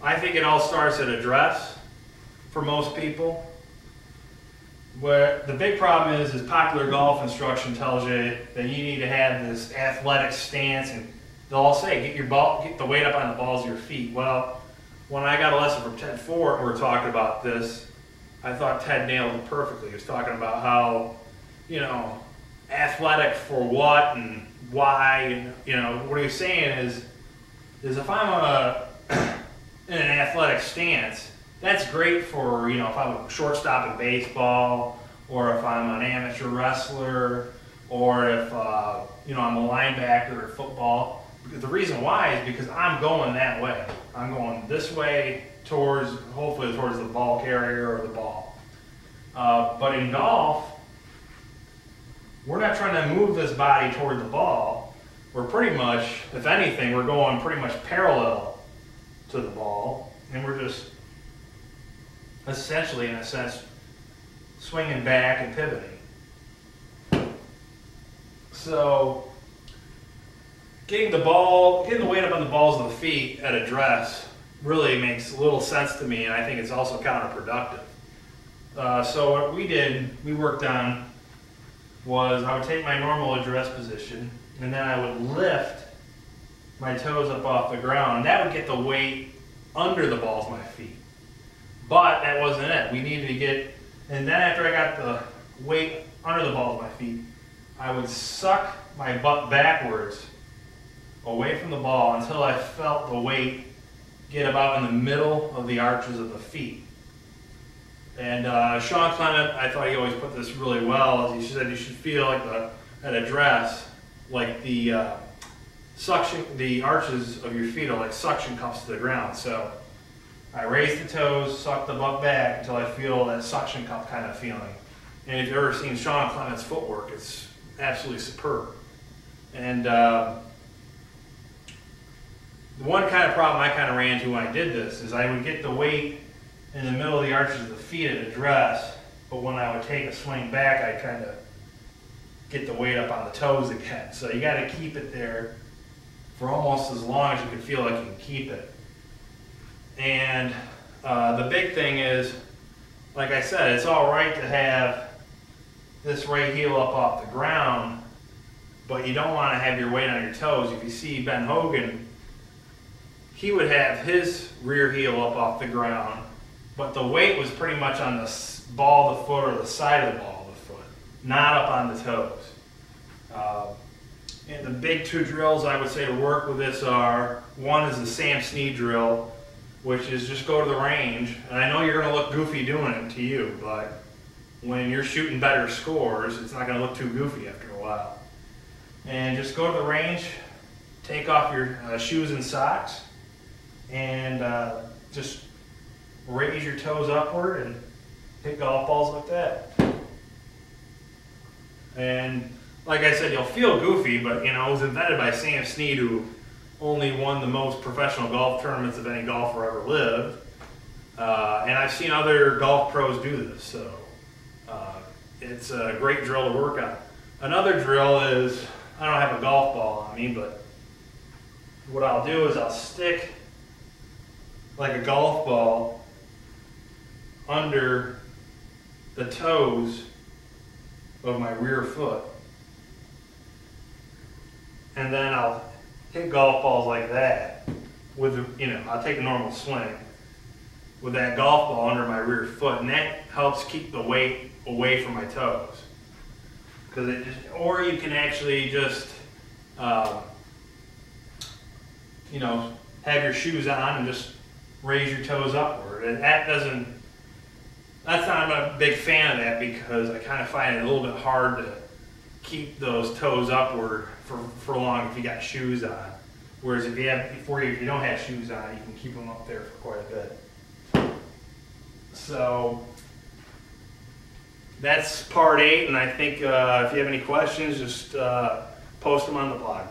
I think it all starts at address for most people. Where the big problem is popular golf instruction tells you that you need to have this athletic stance, and they'll all say get the weight up on the balls of your feet. Well, when I got a lesson from Ted Ford, we were talking about this. I thought Ted nailed it perfectly. He was talking about how, athletic for what and why, and what he was saying is if I'm in an athletic stance, that's great for, if I'm a shortstop in baseball, or if I'm an amateur wrestler, or if, I'm a linebacker in football. The reason why is because I'm going that way. I'm going this way hopefully towards the ball carrier or the ball. But in golf, we're not trying to move this body toward the ball. We're pretty much, if anything, we're going pretty much parallel to the ball, and we're just essentially, in a sense, swinging back and pivoting. So, getting the weight up on the balls of the feet at address really makes little sense to me, and I think it's also counterproductive. So what we worked on was I would take my normal address position, and then I would lift my toes up off the ground, and that would get the weight under the balls of my feet. But that wasn't it. We needed to and then after I got the weight under the balls of my feet, I would suck my butt backwards away from the ball until I felt the weight get about in the middle of the arches of the feet. And Sean Clement, I thought he always put this really well. He said you should feel like at address, like the arches of your feet are like suction cups to the ground. So I raise the toes, suck the butt back until I feel that suction cup kind of feeling. And if you've ever seen Sean Clement's footwork, it's absolutely superb. And the one kind of problem I kind of ran into when I did this is I would get the weight in the middle of the arches of the feet at address, but when I would take a swing back, I'd kind of get the weight up on the toes again. So you got to keep it there for almost as long as you can feel like you can keep it. And the big thing is, like I said, it's all right to have this right heel up off the ground, but you don't want to have your weight on your toes. If you see Ben Hogan, he would have his rear heel up off the ground, but the weight was pretty much on the ball of the foot or the side of the ball of the foot, not up on the toes. And the big two drills I would say to work with this are, one is the Sam Snead drill, which is just go to the range. And I know you're going to look goofy doing it to you, but when you're shooting better scores, it's not going to look too goofy after a while. And just go to the range, take off your shoes and socks, and just raise your toes upward and hit golf balls like that. And like I said, you'll feel goofy, but it was invented by Sam Snead, who only won the most professional golf tournaments of any golfer ever lived. And I've seen other golf pros do this, so it's a great drill to work on. Another drill is, I don't have a golf ball on me, but what I'll do is I'll stick like a golf ball under the toes of my rear foot. And then I'll hit golf balls like that with, I'll take a normal swing with that golf ball under my rear foot, and that helps keep the weight away from my toes. Or you can actually just, have your shoes on and just raise your toes upward. And I'm not a big fan of that because I kind of find it a little bit hard to keep those toes upward for long if you got shoes on. Whereas if you don't have shoes on, you can keep them up there for quite a bit. So that's part 8, and I think if you have any questions, just post them on the blog.